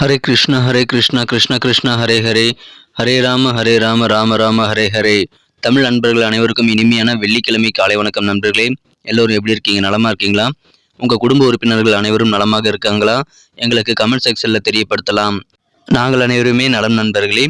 ஹரே கிருஷ்ணா கிருஷ்ண கிருஷ்ணா ஹரே ஹரே, ஹரே ராம ராம ராம ஹரே ஹரே. தமிழ் நண்பர்கள் அனைவருக்கும் இனிமையான வெள்ளிக்கிழமை காலை வணக்கம் நண்பர்களே. எல்லோரும் எப்படி இருக்கீங்க? நலமா இருக்கீங்களா? உங்க குடும்ப உறுப்பினர்கள் அனைவரும் நலமாக இருக்காங்களா? எங்களுக்கு கமெண்ட் செக்ஷன்ல தெரியப்படுத்தலாம். நாங்கள் அனைவருமே நலம் நண்பர்களே.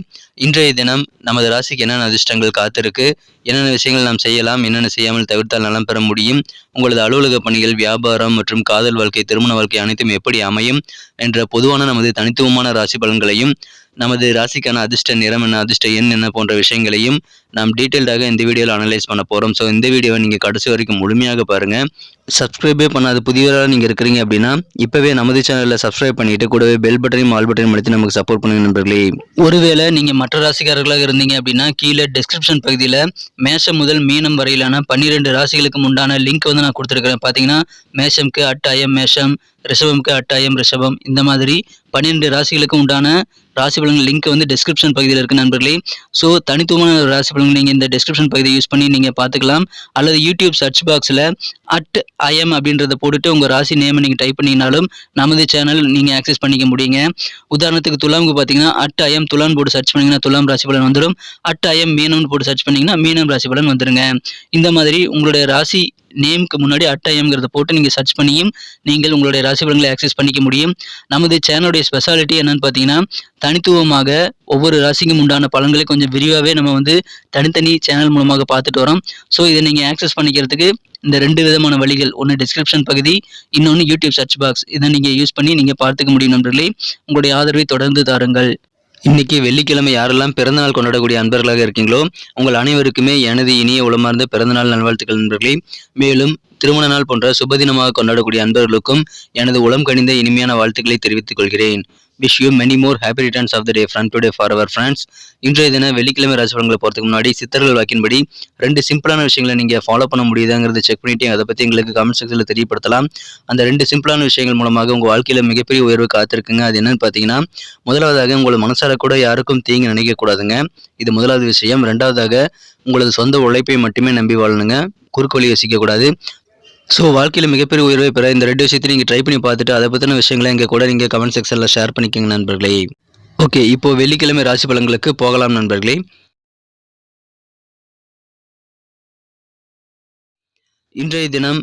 இன்றைய தினம் நமது ராசிக்கு என்னென்ன அதிர்ஷ்டங்கள் காத்திருக்கு, என்னென்ன விஷயங்கள் நாம் செய்யலாம், என்னென்ன செய்யாமல் தவிர்த்தால் நலம் பெற முடியும், உங்களது அலுவலக பணிகள், வியாபாரம் மற்றும் காதல் வாழ்க்கை, திருமண வாழ்க்கை அனைத்தும் எப்படி அமையும் என்ற பொதுவான நமது தனித்துவமான ராசி பலன்களையும், நமது ராசிக்கான அதிர்ஷ்ட நிறம் என்ன, அதிர்ஷ்ட எண் என்ன போன்ற விஷயங்களையும் நாம் டீட்டெயில்டாக இந்த வீடியோவில் அனலைஸ் பண்ண போகிறோம். ஸோ இந்த வீடியோவை நீங்கள் கடைசி வரைக்கும் முழுமையாக பாருங்கள். சப்ஸ்கிரைபே பண்ணாத புதியவராக நீங்கள் இருக்கிறீங்க அப்படின்னா இப்போவே நமது சேனலில் சப்ஸ்கிரைப் பண்ணிட்டு கூடவே பெல் பட்டனையும் ஆல் பட்டனையும் அழுத்தி நமக்கு சப்போர்ட் பண்ணுங்க நண்பர்களே. ஒருவேளை நீங்கள் மற்ற ராசிக்காரர்களாக இருந்தீங்க அப்படின்னா கீழே டிஸ்கிரிப்ஷன் பகுதியில் மேஷம் முதல் மீனம் வரையிலான 12 ராசிகளுக்கு உண்டான லிங்க் வந்து நான் கொடுத்துருக்கிறேன். பார்த்தீங்கன்னா மேஷம்க்கு அட்டாயம் மேஷம், ரிஷபம்க்கு அட்டாயம் ரிஷபம், இந்த மாதிரி 12 ராசிகளுக்கு உண்டான ராசி பலன்கள் லிங்க் வந்து டிஸ்கிரிப்ஷன் பகுதியில் இருக்குது நண்பர்களே. ஸோ தனித்துவமான ராசி பலன்கள் நீங்கள் இந்த டிஸ்கிரிப்ஷன் பகுதியை யூஸ் பண்ணி நீங்கள் பார்த்துக்கலாம். அல்லது யூடியூப் சர்ச் பாக்ஸில் @IM அப்படின்றத போட்டுட்டு உங்கள் ராசி நேமை நீங்கள் டைப் பண்ணிங்கனாலும் நமது சேனல் நீங்கள் ஆக்சஸ் பண்ணிக்க முடியுங்க. உதாரணத்துக்கு துலாமுக்கு பார்த்தீங்கன்னா @IM துலாம் போட்டு சர்ச் பண்ணிங்கன்னா துலாம் ராசி பலன் வந்துடும். @IM மீனம்னு போட்டு சர்ச் பண்ணிங்கன்னா மீனம் ராசி பலன் வந்துடுங்க. இந்த மாதிரி உங்களுடைய ராசி நேமுக்கு முன்னாடி @IMங்கிறத போட்டு நீங்கள் சர்ச் பண்ணியும் நீங்கள் உங்களுடைய ராசி பலன்களை ஆக்சஸ் பண்ணிக்க முடியும். நமது சேனலுடைய ஸ்பெஷாலிட்டி என்னன்னு பார்த்தீங்கன்னா தனித்துவமாக ஒவ்வொரு ராசிக்கும் உண்டான பலன்களை கொஞ்சம் விரிவாகவே நம்ம வந்து தனித்தனி சேனல் மூலமாக பார்த்துட்டு வரோம். ஸோ இதை நீங்கள் ஆக்சஸ் பண்ணிக்கிறதுக்கு இந்த 2 விதமான வழிகள், ஒன்று டிஸ்கிரிப்ஷன் பகுதி, இன்னொன்று யூடியூப் சர்ச் பாக்ஸ். இதை நீங்கள் யூஸ் பண்ணி நீங்கள் பார்த்துக்க முடியும் நண்பர்களே. உங்களுடைய ஆதரவை தொடர்ந்து தாருங்கள். இன்னைக்கு வெள்ளிக்கிழமை யாரெல்லாம் பிறந்தநாள் கொண்டாடக்கூடிய அன்பர்களாக இருக்கீங்களோ உங்கள் அனைவருக்குமே எனது இனிய உளமார்ந்த பிறந்தநாள் நல்வாழ்த்துக்கள் நண்பர்களே. மேலும் திருமண நாள் போன்ற சுபதினமாக கொண்டாடக்கூடிய அன்பர்களுக்கும் எனது உளம் கனிந்த இனிமையான வாழ்த்துக்களை தெரிவித்துக் கொள்கிறேன். Wish you many more happy returns of the day from today for our friends. இன்றைய தின வெள்ளிக்கிழமை ராசி பலன்களை போகிறதுக்கு முன்னாடி சித்தர்கள் வாக்கின்படி 2 சிம்பிளான விஷயங்களை நீங்கள் ஃபாலோ பண்ண முடியுதாங்கிறத செக் பண்ணிட்டு அதை பற்றி எங்களுக்கு கமெண்ட் செக்ஷனில் தெரியப்படுத்தலாம். அந்த 2 சிம்பிளான விஷயங்கள் மூலமாக உங்கள் வாழ்க்கையில் மிகப்பெரிய உயர்வு காத்திருக்குங்க. அது என்னன்னு பார்த்தீங்கன்னா, முதலாவதாக உங்களை மனசார கூட யாருக்கும் தீங்கு நினைக்கக்கூடாதுங்க. இது முதலாவது விஷயம். 2வதாக உங்களது சொந்த உழைப்பை மட்டுமே நம்பி வாழணுங்க. குறுக்கு வழி யோசிக்கக்கூடாது. ஸோ வாழ்க்கையில் மிகப்பெரிய உயர்வை பெற இந்த 2 விஷயத்தையும் நீங்கள் ட்ரை பண்ணி பார்த்துட்டு அதை பற்றின விஷயங்களை எங்கள் கூட நீங்கள் கமெண்ட் செக்ஷனில் ஷேர் பண்ணிக்கோங்க நண்பர்களே. ஓகே, இப்போ வெள்ளிக்கிழமை ராசி பலன்களுக்கு போகலாம் நண்பர்களே. இன்றைய தினம்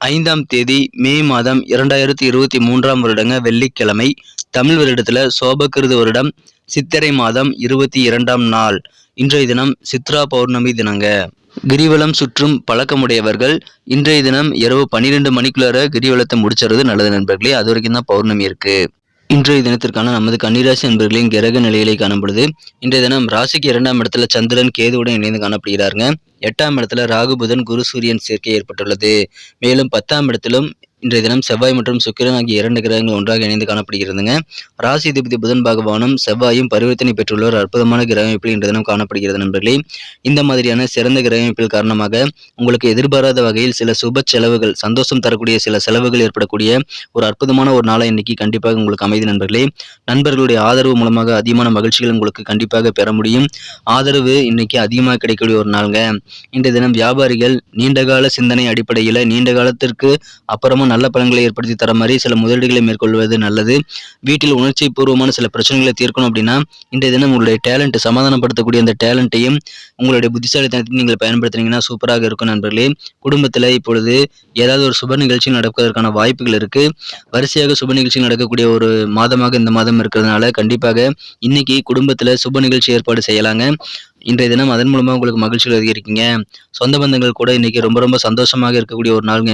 5ஆம் தேதி மே மாதம் 2023ஆம் வருடங்க வெள்ளிக்கிழமை. தமிழ் வருடத்தில் சோபகிருது வருடம் சித்திரை மாதம் 22ஆம் நாள். இன்றைய தினம் சித்ரா பௌர்ணமி தினங்க. கிரிவலம் சுற்றும் பழக்கமுடையவர்கள் இன்றைய தினம் இரவு 12 மணிக்குள்ளார கிரிவலத்தை முடிச்சுறது நல்லது நண்பர்களே. அது வரைக்கும் தான் பௌர்ணமி இருக்கு. இன்றைய தினத்திற்கான நமது கன்னிராசி நண்பர்களின் கிரக நிலைகளை காணப்படுது. இன்றைய தினம் ராசிக்கு 2ஆம் இடத்துல சந்திரன் கேதுவுடன் இணைந்து காணப்படுகிறாருங்க. 8ஆம் இடத்துல ராகு புதன் குரு சூரியன் சேர்க்கை ஏற்பட்டுள்ளது. மேலும் 10ஆம் இடத்திலும் இன்றைய தினம் செவ்வாய் மற்றும் சுக்கிரன் ஆகிய 2 கிரகங்கள் ஒன்றாக இணைந்து காணப்படுகிறதுங்க. ராசி அதிபதி புதன் பகவானும் செவ்வாயும் பரிவர்த்தனை பெற்றுள்ள ஒரு அற்புதமான கிரக அமைப்பில் இன்றைய தினம் காணப்படுகிறது நண்பர்களே. இந்த மாதிரியான சிறந்த கிரக அமைப்பில் காரணமாக உங்களுக்கு எதிர்பாராத வகையில் சில சுப செலவுகள், சந்தோஷம் தரக்கூடிய சில செலவுகள் ஏற்படக்கூடிய ஒரு அற்புதமான ஒரு நாளை இன்னைக்கு கண்டிப்பாக உங்களுக்கு அமைதி நண்பர்களே. நண்பர்களுடைய ஆதரவு மூலமாக அதிகமான மகிழ்ச்சிகள் உங்களுக்கு கண்டிப்பாக பெற முடியும். ஆதரவு இன்னைக்கு அதிகமாக கிடைக்கக்கூடிய ஒரு நாளுங்க. இன்றைய தினம் வியாபாரிகள் நீண்டகால சிந்தனை அடிப்படையில் நீண்ட காலத்திற்கு அப்புறமா நல்ல பலன்களை ஏற்படுத்தி தர மாதிரி சில முதலீடுகளை மேற்கொள்வது நல்லது. வீட்டில் உணர்ச்சி பூர்வமான சில பிரச்சனைகளை தீர்க்கணும் அப்படின்னா இன்றைய தினம் உங்களுடைய டேலண்ட், சமாதானப்படுத்தக்கூடிய அந்த டேலண்ட்டையும் உங்களுடைய புத்திசாலித்தனத்தையும் நீங்கள் பயன்படுத்தினீங்கன்னா சூப்பராக இருக்கும் நண்பர்களே. குடும்பத்தில் இப்பொழுது ஏதாவது ஒரு சுப நிகழ்ச்சி நடப்பதற்கான வாய்ப்புகள் இருக்கு. வரிசையாக சுப நிகழ்ச்சி நடக்கக்கூடிய ஒரு மாதமாக இந்த மாதம் இருக்கிறதுனால கண்டிப்பாக இன்னைக்கு குடும்பத்தில் சுப நிகழ்ச்சி ஏற்பாடு செய்யலாங்க. இன்றைய தினம் அதன் மூலமாக உங்களுக்கு மகிழ்ச்சிகள் அதிகரிக்குங்க. சொந்த பந்தங்கள் கூட இன்னைக்கு ரொம்ப சந்தோஷமாக இருக்கக்கூடிய ஒரு நாளுங்க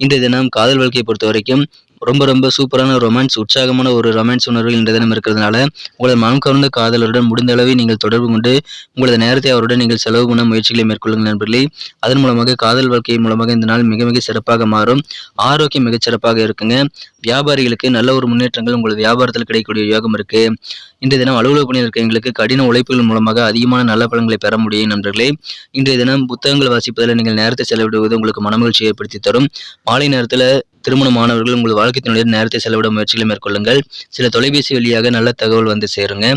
இன்றைய தினம் காதல் வாழ்க்கையை பொறுத்த வரைக்கும் ரொம்ப சூப்பரான ரொமான்ஸ், உற்சாகமான ஒரு ரொமான்ஸ் உணர்வு இன்றைய தினம் இருக்கிறதுனால உங்களது மனம் கவர்ந்த காதலருடன் முடிந்த அளவை நீங்கள் தொடர்பு கொண்டு உங்களது நேரத்தை அவருடன் நீங்கள் செலவு பண்ண முயற்சிகளை மேற்கொள்ளுங்கள் நண்பர்களே. அதன் மூலமாக காதல் வாழ்க்கை மூலமாக இந்த நாள் மிக சிறப்பாக மாறும். ஆரோக்கியம் மிகச்சிறப்பாக இருக்குங்க. வியாபாரிகளுக்கு நல்ல ஒரு முன்னேற்றங்கள் உங்களது வியாபாரத்தில் கிடைக்கக்கூடிய யோகம் இருக்கு. இன்றைய தினம் அலுவலக பணியில் இருக்கிறவங்களுக்கு கடின உழைப்புகள் மூலமாக அதிகமான நல்ல பலன்களை பெற முடியும் நண்பர்களே. இன்றைய தினம் புத்தகங்கள் வாசிப்பதில் நீங்கள் நேரத்தை செலவிடுவது உங்களுக்கு மனமகிழ்ச்சி ஏற்படுத்தி தரும். மாலை நேரத்தில் திருமணமானவர்கள் உங்கள் வாழ்க்கை துணையுடன் நேரத்தை செலவிட முயற்சிகளை மேற்கொள்ளுங்கள். சில தொலைபேசி வழியாக நல்ல தகவல் வந்து சேருங்க.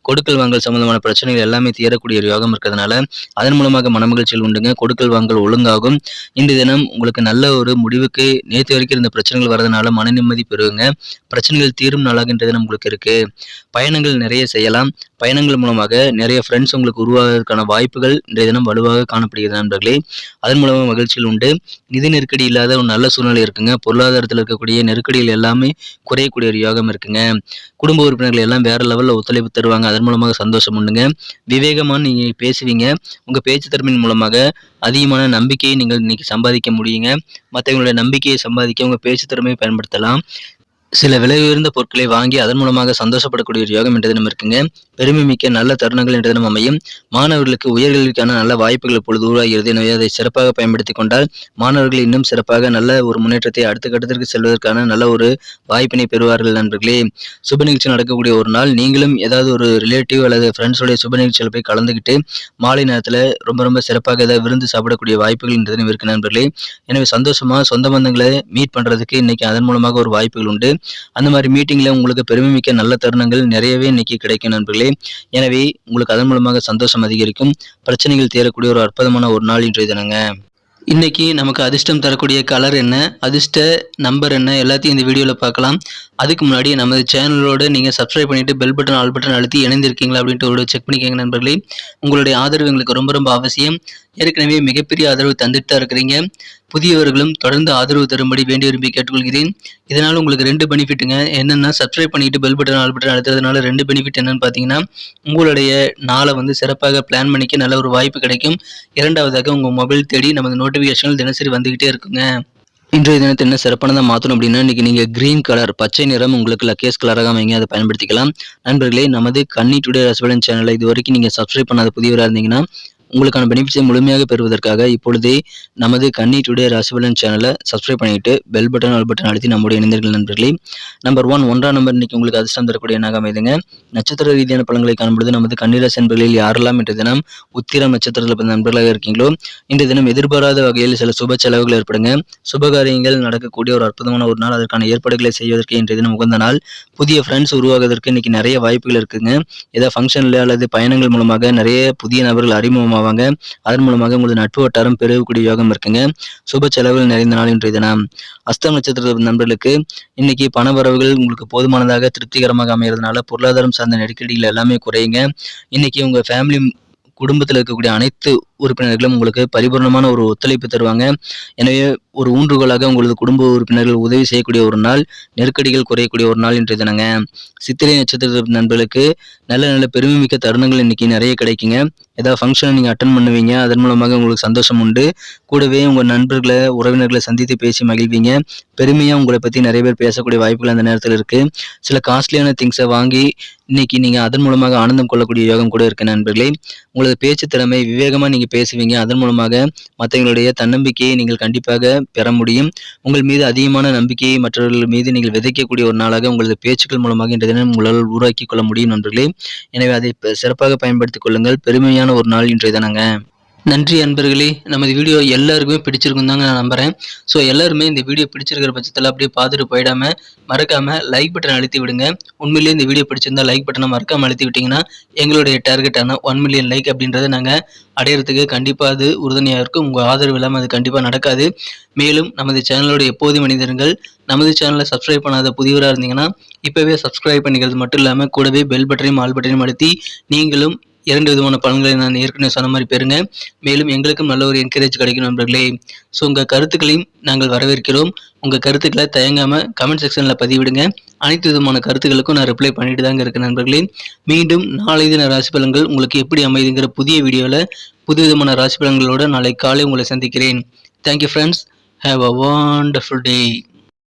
கொடுக்கல் வாங்கல் சம்பந்தமான பிரச்சனைகள் எல்லாமே தீரக்கூடிய ஒரு யோகம் இருக்கிறதுனால அதன் மூலமாக மனமகிழ்ச்சிகள் உண்டுங்க. கொடுக்கல் வாங்கல் ஒழுங்காகும். இன்றைய தினம் உங்களுக்கு நல்ல ஒரு முடிவுக்கு நேற்று வரைக்கும் இருந்த பிரச்சனைகள் வரதுனால மன நிம்மதி பெறுங்க. பிரச்சனைகள் தீரும் நாளாக இன்றைய தினம் உங்களுக்கு இருக்கு. பயணங்கள் நிறைய செய்யலாம். பயணங்கள் மூலமாக நிறைய ஃப்ரெண்ட்ஸ் உங்களுக்கு உருவாவதற்கான வாய்ப்புகள் இன்றைய தினம் வலுவாக காணப்படுகிறது நண்பர்களே. அதன் மூலமாக மகிழ்ச்சிகள் உண்டு. நிதி நெருக்கடி இல்லாத ஒரு நல்ல சூழ்நிலை இருக்குங்க. பொருளாதாரத்தில் இருக்கக்கூடிய நெருக்கடிகள் எல்லாமே குறையக்கூடிய ஒரு யோகம் இருக்குங்க. குடும்ப உறுப்பினர்கள் எல்லாம் வேற லெவலில் ஒத்துழைப்பு தருவாங்க. அதன் மூலமாக சந்தோஷம் உண்டுங்க. விவேகமான நீங்கள் பேசுவீங்க. உங்கள் பேச்சு திறமையின் மூலமாக அதிகமான நம்பிக்கையை நீங்கள் இன்னைக்கு சம்பாதிக்க முடியுங்க. மற்றவங்களுடைய நம்பிக்கையை சம்பாதிக்க உங்கள் பேச்சு திறமையை பயன்படுத்தலாம். சில விலை உயர்ந்த பொருட்களை வாங்கி அதன் மூலமாக சந்தோஷப்படக்கூடிய ஒரு யோகம் என்ற தினம் இருக்குங்க. பெருமை மிக்க நல்ல தருணங்கள் என்ற தினம் அமையும். மாணவர்களுக்கு உயர்கல்விக்கான நல்ல வாய்ப்புகள் இப்பொழுது உருவாகிறது. எனவே அதை சிறப்பாக பயன்படுத்தி கொண்டால் மாணவர்கள் இன்னும் சிறப்பாக நல்ல ஒரு முன்னேற்றத்தை அடுத்த கட்டத்திற்கு செல்வதற்கான நல்ல ஒரு வாய்ப்பினை பெறுவார்கள் நண்பர்களே. சுப நிகழ்ச்சி நடக்கக்கூடிய ஒரு நாள். நீங்களும் ஏதாவது ஒரு ரிலேட்டிவ் அல்லது ஃப்ரெண்ட்ஸோடைய சுப நிகழ்ச்சியில் போய் கலந்துக்கிட்டு மாலை நேரத்தில் ரொம்ப சிறப்பாக ஏதாவது விருந்து சாப்பிடக்கூடிய வாய்ப்புகள் இந்த தினம் இருக்கு நண்பர்களே. எனவே சந்தோஷமா சொந்த பந்தங்களை மீட் பண்றதுக்கு இன்னைக்கு அதன் மூலமாக ஒரு வாய்ப்புகள் உண்டு. அந்த மாதிரி மீட்டிங்ல உங்களுக்கு பெருமைமிக்க நல்ல தருணங்கள் நிறையவே இன்னைக்கு கிடைக்கும் நண்பர்களே. எனவே உங்களுக்கு அதன் மூலமாக சந்தோஷம் அதிகரிக்கும். பிரச்சனைகள் தீரக்கூடிய ஒரு அற்புதமான ஒரு நாள் இன்றைய தினங்க. இன்னைக்கு நமக்கு அதிர்ஷ்டம் தரக்கூடிய கலர் என்ன, அதிர்ஷ்ட நம்பர் என்ன, எல்லாத்தையும் இந்த வீடியோவில் பார்க்கலாம். அதுக்கு முன்னாடி நமது சேனலோட நீங்கள் சப்ஸ்கிரைப் பண்ணிட்டு பெல் பட்டன் ஆல் பட்டன் அழுத்தி இணைந்திருக்கீங்களா அப்படின்ட்டு ஒரு செக் பண்ணிக்கோங்க நண்பர்களே. உங்களுடைய ஆதரவு எங்களுக்கு ரொம்ப அவசியம். ஏற்கனவே மிகப்பெரிய ஆதரவு தந்துட்டு தான் இருக்கிறீங்க. புதியவர்களும் தொடர்ந்து ஆதரவு தரும்படி வேண்டி விரும்பி கேட்டுக்கொள்கிறேன். இதனால் உங்களுக்கு 2 பெனிஃபிட்டுங்க. என்னென்னா சப்ஸ்கிரைப் பண்ணிட்டு பெல் பட்டன் ஆல் பட்டன் அழுத்துறதுனால 2 பெனிஃபிட் என்னன்னு பார்த்தீங்கன்னா, உங்களுடைய நாளை சிறப்பாக பிளான் பண்ணிக்க நல்ல ஒரு வாய்ப்பு கிடைக்கும். இரண்டாவதாக உங்கள் மொபைல் தேடி நமது நோட்டிஃபிகேஷன்கள் தினசரி வந்துகிட்டே இருக்குங்க. இன்றைய தினத்தை என்ன சிறப்பானதாக மாற்றணும் அப்படின்னா, இன்றைக்கி நீங்கள் க்ரீன் கலர் பச்சை நிறம் உங்களுக்கு லக்கேஸ் கலராக வைங்க, அதை பயன்படுத்திக்கலாம். நண்பர்களே, நமது கன்னி டுடே ராசிபலன் சேனலை இது வரைக்கும் நீங்கள் சப்ஸ்கிரைப் பண்ணாத புதியவராக இருந்தீங்கன்னா உங்களுக்கான பெனிஃபிட்ஸை முழுமையாக பெறுவதற்காக இப்பொழுதே நமது கன்னி டுடே ராசிபலன் சேனலை சப்ஸ்கிரைப் பண்ணிட்டு பெல் பட்டன் ஆல் பட்டன் அழுத்தி நம்முடைய இணைந்தர்கள் நண்பர்களே. நம்பர் 1 1ஆம் நம்பர் இன்னைக்கு உங்களுக்கு அதிர்ஷ்டம் தரக்கூடிய எண்ணாக அமைதுங்க. நட்சத்திர ரீதியான பலன்களை காணும்பொழுது நமது கன்னிராசி நண்பர்களில் யாரெல்லாம் இன்றைய தினம் உத்திரம் நட்சத்திரத்தில் பிறந்த நண்பர்களாக இருக்கீங்களோ இன்றைய தினம் எதிர்பாராத வகையில் சில சுப செலவுகள் ஏற்படுங்க. சுபகாரியங்கள் நடக்கக்கூடிய ஒரு அற்புதமான ஒரு நாள். அதற்கான ஏற்பாடுகளை செய்வதற்கு இன்றைய தினம் உகந்த நாள். புதிய ஃப்ரெண்ட்ஸ் உருவாகுவதற்கு இன்னைக்கு நிறைய வாய்ப்புகள் இருக்குங்க. ஏதாவது ஃபங்க்ஷனில் அல்லது பயணங்கள் மூலமாக நிறைய புதிய நபர்கள் அறிமுகமாக அதன் மூலமாக உங்களது நட்பு வட்டாரம் பெருகக்கூடிய யோகம் இருக்குங்க. சுப செலவுகள் நிறைந்த நாள் இன்றைய தினம். அஸ்தம் நட்சத்திர நண்பர்களுக்கு இன்னைக்கு பண வரவுகள் உங்களுக்கு போதுமானதாக திருப்திகரமாக அமைகிறதுனால பொருளாதாரம் சார்ந்த நெருக்கடிகள் எல்லாமே குறையுங்க. இன்னைக்கு உங்க ஃபேமிலி குடும்பத்தில் இருக்கக்கூடிய அனைத்து உறுப்பினர்களும் உங்களுக்கு பரிபூர்ணமான ஒரு ஒத்துழைப்பு தருவாங்க. எனவே ஒரு ஊன்றுகோலாக உங்களது குடும்ப உறுப்பினர்கள் உதவி செய்யக்கூடிய ஒரு நாள், நெருக்கடிகள் குறையக்கூடிய ஒரு நாள் இன்றைய தினங்க. சித்திரை நட்சத்திர நண்பர்களுக்கு நல்ல பெருமைமிக்க தருணங்கள் இன்னைக்கு நிறைய கிடைக்குங்க. ஏதாவது ஃபங்க்ஷனை நீங்கள் அட்டன் பண்ணுவீங்க, அதன் மூலமாக உங்களுக்கு சந்தோஷம் உண்டு. கூடவே உங்கள் நண்பர்களை உறவினர்களை சந்தித்து பேசி மகிழ்வீங்க. பெருமையாக உங்களை பற்றி நிறைய பேர் பேசக்கூடிய வாய்ப்புகள் அந்த நேரத்தில் இருக்குது. சில காஸ்ட்லியான திங்ஸை வாங்கி இன்னைக்கு நீங்கள் அதன் மூலமாக ஆனந்தம் கொள்ளக்கூடிய யோகம் கூட இருக்கு நண்பர்களே. உங்களது பேச்சு திறமை விவேகமாக நீங்கள் பேசுவீங்க. அதன் மூலமாக மற்றவங்களுடைய தன்னம்பிக்கையை நீங்கள் கண்டிப்பாக பெற முடியும். உங்கள் மீது அதிகமான நம்பிக்கையை மற்றவர்கள் மீது நீங்கள் விதைக்கக்கூடிய ஒரு நாளாக உங்களது பேச்சுக்கள் மூலமாக இன்றைய தினம் உங்களால் உருவாக்கி கொள்ள முடியும் நண்பர்களே. எனவே அதை சிறப்பாக பயன்படுத்திக் கொள்ளுங்கள். பெருமையான ஒரு நாள் இன்றைய தினங்க. நன்றி அன்பர்களே. நமது வீடியோ எல்லாருக்குமே பிடிச்சிருக்கும் தாங்க நான் நம்புகிறேன். ஸோ எல்லாருமே இந்த வீடியோ பிடிச்சிருக்கிற பட்சத்தில் அப்படியே பார்த்துட்டு போயிடாமல் மறக்காமல் லைக் பட்டன் அழுத்தி விடுங்க. உண்மையிலேயே இந்த வீடியோ பிடிச்சிருந்தா லைக் பட்டனை மறக்காமல் அழுத்தி விட்டிங்கன்னா எங்களுடைய டார்கெட்டான 1 மில்லியன் லைக் அப்படின்றத நாங்கள் அடையிறதுக்கு கண்டிப்பாக அது உறுதுணையாக இருக்கும். உங்கள் ஆதரவு இல்லாமல் அது கண்டிப்பாக நடக்காது. மேலும் நமது சேனலோட எப்போது மனிதர்கள் நமது சேனலை சப்ஸ்கிரைப் பண்ணாத புதியவராக இருந்தீங்கன்னா இப்போவே சப்ஸ்கிரைப் பண்ணிக்கிறது மட்டும் இல்லாமல் கூடவே பெல் பட்டனையும் ஆல் பட்டனையும் அழுத்தி நீங்களும் 2 விதமான பலன்களை நான் ஏற்கனவே சொன்ன மாதிரி பெறுங்க. மேலும் எங்களுக்கும் நல்ல ஒரு என்கரேஜ் கிடைக்கும் நண்பர்களே. ஸோ உங்கள் கருத்துக்களையும் நாங்கள் வரவேற்கிறோம். உங்கள் கருத்துக்களை தயங்காமல் கமெண்ட் செக்ஷனில் பதிவிடுங்க. அனைத்து விதமான கருத்துக்களுக்கும் நான் ரிப்ளை பண்ணிட்டு தாங்க இருக்கேன் நண்பர்களே. மீண்டும் நாளை தின ராசி பலன்கள் உங்களுக்கு எப்படி அமைதுங்கிற புதிய வீடியோவில் புது விதமான ராசி பலன்களோடு நாளை காலை உங்களை சந்திக்கிறேன். Thank you friends. Have a wonderful day.